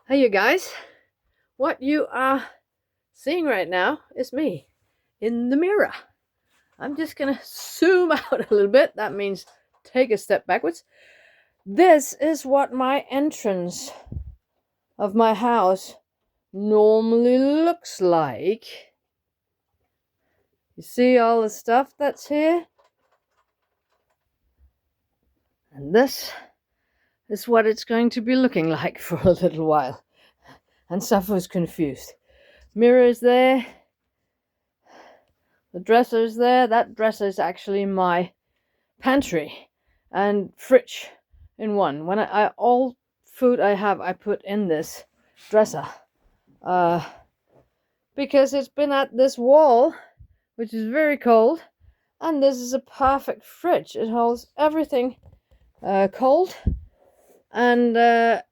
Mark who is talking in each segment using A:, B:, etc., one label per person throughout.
A: Hey, you guys. What you are seeing right now is me in the mirror. I'm just gonna zoom out a little bit. That means take a step backwards. This is what my entrance of my house normally looks like. You see all the stuff that's here? And this is what it's going to be looking like for a little while. And Sappho's confused. Mirror is there. The dresser's there. That dresser is actually my pantry and fridge in one. When I all food I have, I put in this dresser. Because it's been at this wall, which is very cold, and this is a perfect fridge. It holds everything cold and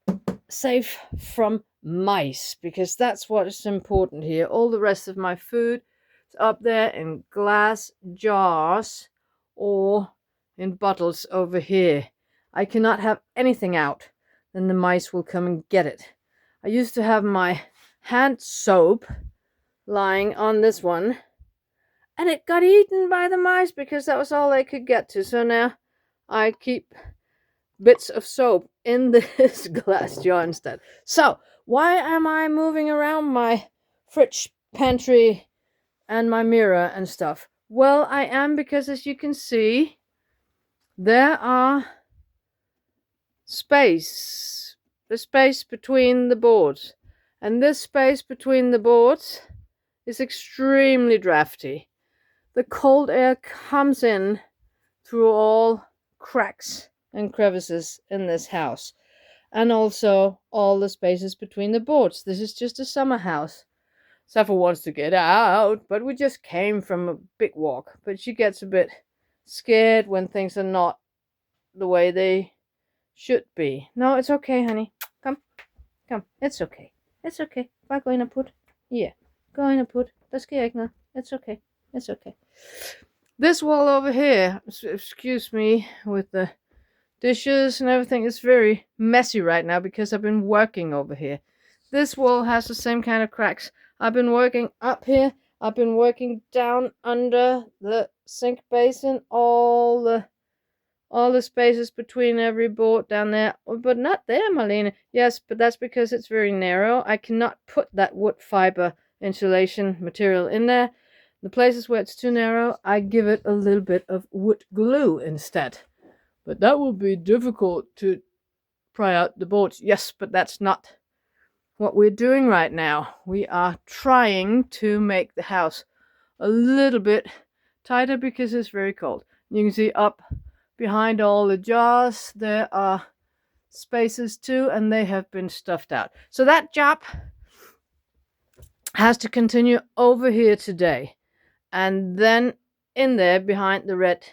A: safe from mice, because that's what is important here. All the rest of my food is up there in glass jars or in bottles over here. I cannot have anything out, then the mice will come and get it. I used to have my hand soap lying on this one, and it got eaten by the mice because that was all they could get to. So now I keep bits of soap in this glass jar instead. So why am I moving around my fridge, pantry, and my mirror and stuff? Well, I am because, as you can see, there are the space between the boards. And this space between the boards is extremely drafty. The cold air comes in through all cracks and crevices in this house, and also all the spaces between the boards. This is just a summer house. Sappho wants to get out, but we just came from a big walk. But she gets a bit scared when things are not the way they should be. No, it's okay, honey. Come. It's okay. It's okay. Bare gå ind og put. Yeah. Go in and put. Der sker ikke noget. It's okay. It's okay. This wall over here, excuse me, with the dishes and everything, is very messy right now because I've been working over here. This wall has the same kind of cracks. I've been working up here. I've been working down under the sink basin, all the spaces between every board down there. But not there, Marlene. Yes, but that's because it's very narrow. I cannot put that wood fiber insulation material in there. The places where it's too narrow, I give it a little bit of wood glue instead. But that will be difficult to pry out the boards. Yes, but that's not what we're doing right now. We are trying to make the house a little bit tighter because it's very cold. You can see up behind all the jars, there are spaces too, and they have been stuffed out. So that job has to continue over here today. And then in there behind the red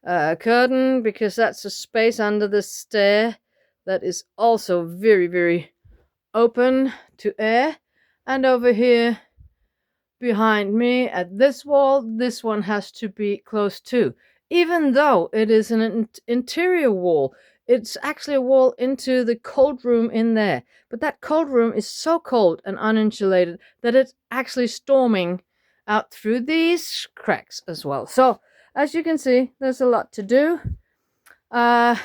A: curtain, because that's a space under the stair that is also very, very open to air. And over here behind me at this wall, this one has to be closed too. Even though it is an interior wall, it's actually a wall into the cold room in there. But that cold room is so cold and uninsulated that it's actually storming out through these cracks as well. So as you can see, there's a lot to do. So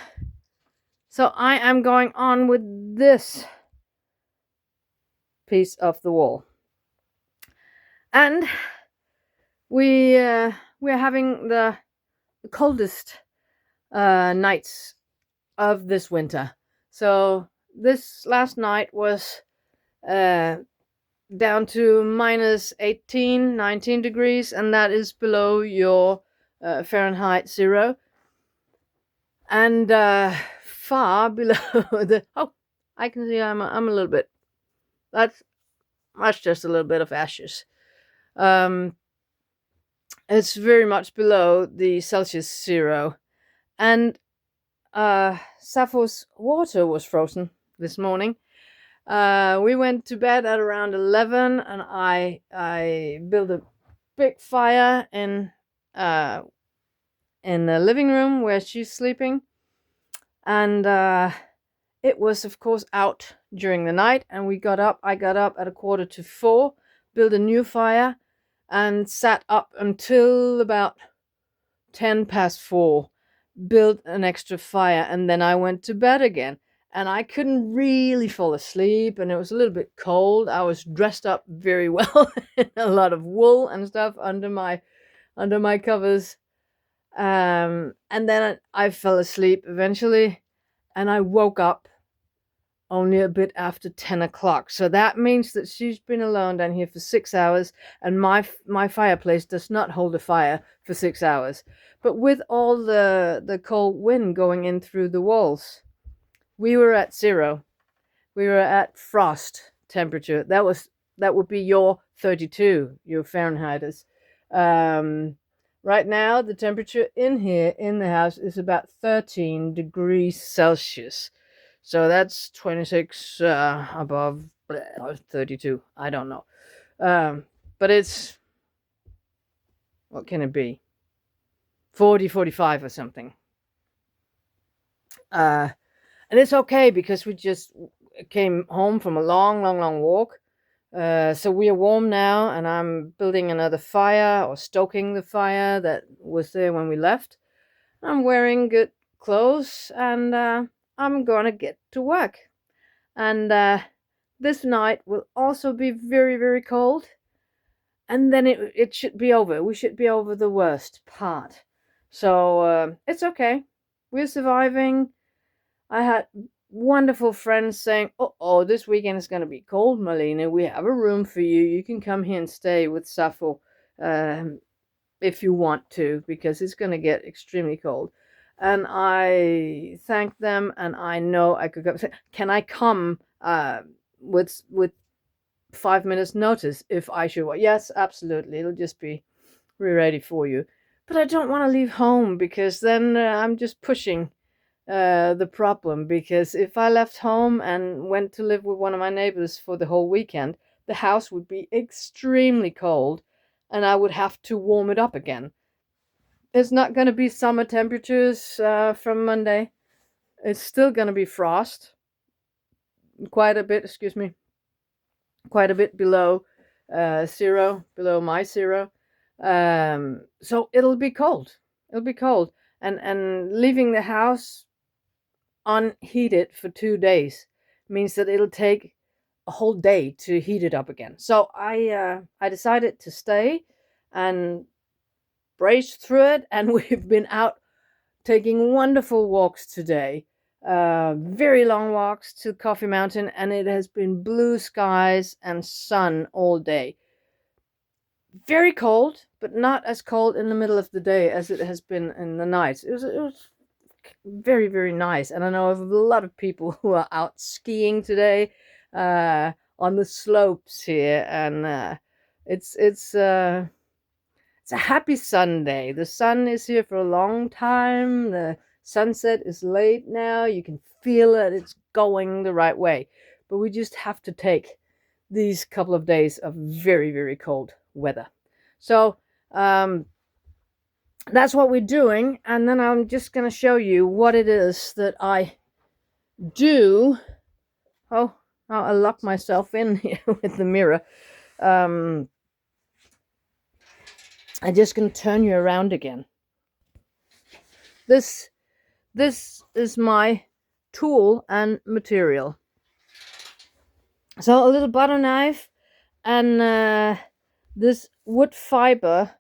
A: I am going on with this piece of the wall, and we're having the coldest nights of this winter. So this last night was down to minus 18, 19 degrees, and that is below your Fahrenheit 0. And far below the... Oh, I can see I'm a little bit... That's just a little bit of ashes. It's very much below the Celsius 0. And Sappho's water was frozen this morning. We went to bed at around 11, and I built a big fire in the living room where she's sleeping, and it was, of course, out during the night, and I got up at 3:45, built a new fire, and sat up until about 4:10, built an extra fire, and then I went to bed again. And I couldn't really fall asleep, and it was a little bit cold. I was dressed up very well in a lot of wool and stuff under my covers. And then I fell asleep eventually, and I woke up only a bit after 10 o'clock. So that means that she's been alone down here for 6 hours, and my fireplace does not hold a fire for 6 hours. But with all the cold wind going in through the walls, we were at 0. We were at frost temperature. That would be your 32, your Fahrenheiters. Right now, the temperature in here in the house is about 13 degrees Celsius. So that's 26 above 32. I don't know. But it's, what can it be? 40, 45 or something. And it's okay because we just came home from a long, long, long walk. So we are warm now, and I'm building another fire, or stoking the fire that was there when we left. I'm wearing good clothes, and I'm gonna get to work. And this night will also be very, very cold. And then it should be over. We should be over the worst part. So it's okay. We're surviving. I had wonderful friends saying, oh, this weekend is going to be cold, Marlene. We have a room for you. You can come here and stay with Sappho if you want to, because it's going to get extremely cold. And I thanked them, and I know I could go. Can I come with 5 minutes notice if I should? Yes, absolutely. It'll just be ready for you. But I don't want to leave home, because then I'm just pushing the problem. Because if I left home and went to live with one of my neighbors for the whole weekend, the house would be extremely cold, and I would have to warm it up again. It's not going to be summer temperatures from Monday. It's still going to be frost. Quite a bit below 0, below my 0. So it'll be cold. And leaving the house unheated for 2 days means that it'll take a whole day to heat it up again. So I decided to stay and brace through it, and we've been out taking wonderful walks today. Very long walks to Coffee Mountain, and it has been blue skies and sun all day. Very cold, but not as cold in the middle of the day as it has been in the nights. It was very, very nice. And I know of a lot of people who are out skiing today on the slopes here, and it's a happy Sunday. The sun is here for a long time. The sunset is late now. You can feel that it's going the right way. But we just have to take these couple of days of very, very cold weather. So that's what we're doing. And then I'm just going to show you what it is that I do. Oh, now I lock myself in here with the mirror. I'm just going to turn you around again. This is my tool and material. So a little butter knife, and this wood fiber,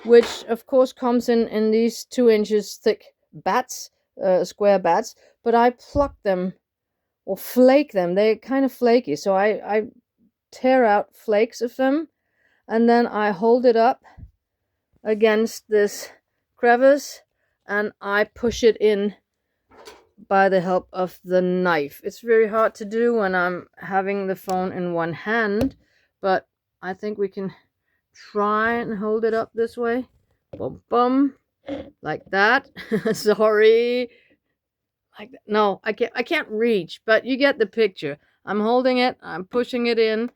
A: which of course comes in these 2 inches thick bats, square bats, but I pluck them or flake them. They're kind of flaky, so I tear out flakes of them, and then I hold it up against this crevice, and I push it in by the help of the knife. It's very hard to do when I'm having the phone in one hand, but I think we can try and hold it up this way. Boom, boom, like that. Sorry. Like that. No, I can't reach, but you get the picture. I'm holding it, I'm pushing it in,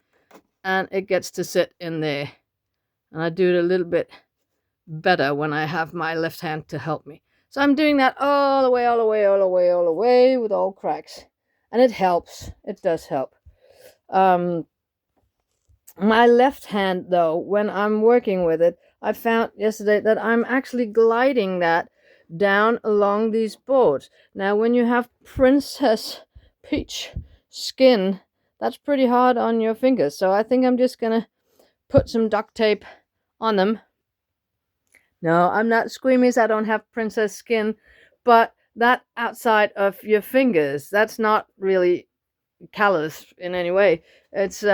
A: and it gets to sit in there. And I do it a little bit better when I have my left hand to help me. So I'm doing that all the way with all cracks. and it helps. It does help. My left hand, though, when I'm working with it, I found yesterday that I'm actually gliding that down along these boards. Now, when you have Princess Peach skin, that's pretty hard on your fingers. So I think I'm just gonna put some duct tape on them. No, I'm not squeamish. I don't have princess skin, but that outside of your fingers, that's not really callous in any way. It's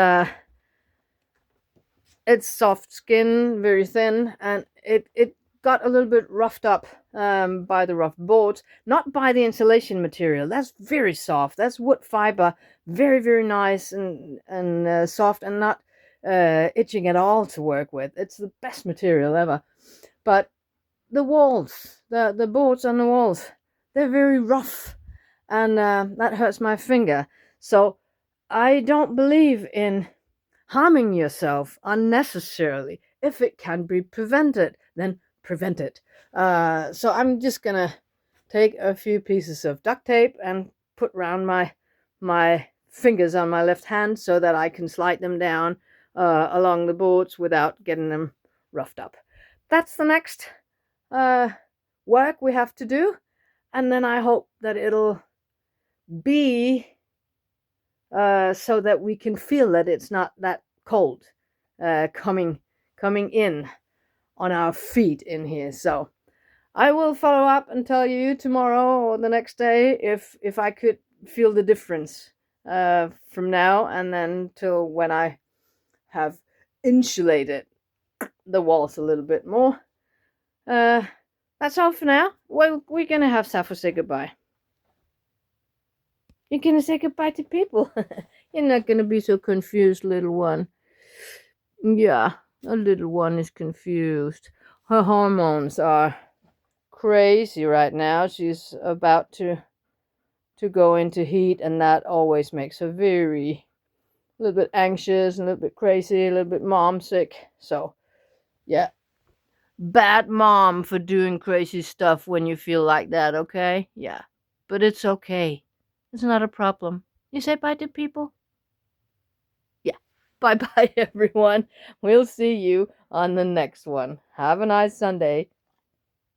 A: soft skin, very thin, and it got a little bit roughed up by the rough boards, not by the insulation material. That's very soft. That's wood fiber, very very nice and soft, and not itching at all to work with. It's the best material ever. But the walls, the boards on the walls, they're very rough, and that hurts my finger. So I don't believe in harming yourself unnecessarily. If it can be prevented, then prevent it. So I'm just gonna take a few pieces of duct tape and put around my fingers on my left hand so that I can slide them down along the boards without getting them roughed up. That's the next work we have to do, and then I hope that it'll be so that we can feel that it's not that cold coming in on our feet in here. So I will follow up and tell you tomorrow or the next day if I could feel the difference from now and then till when I have insulated the walls a little bit more. That's all for now. Well, we're gonna have Sappho say goodbye. You're gonna say goodbye to people. You're not gonna be so confused, little one. Yeah, a little one is confused. Her hormones are crazy right now. She's about to go into heat, and that always makes her a little bit anxious, a little bit crazy, a little bit mom sick. So, yeah. Bad mom for doing crazy stuff when you feel like that, okay? Yeah. But it's okay. It's not a problem. You say bye to people? Yeah. Bye bye, everyone. We'll see you on the next one. Have a nice Sunday.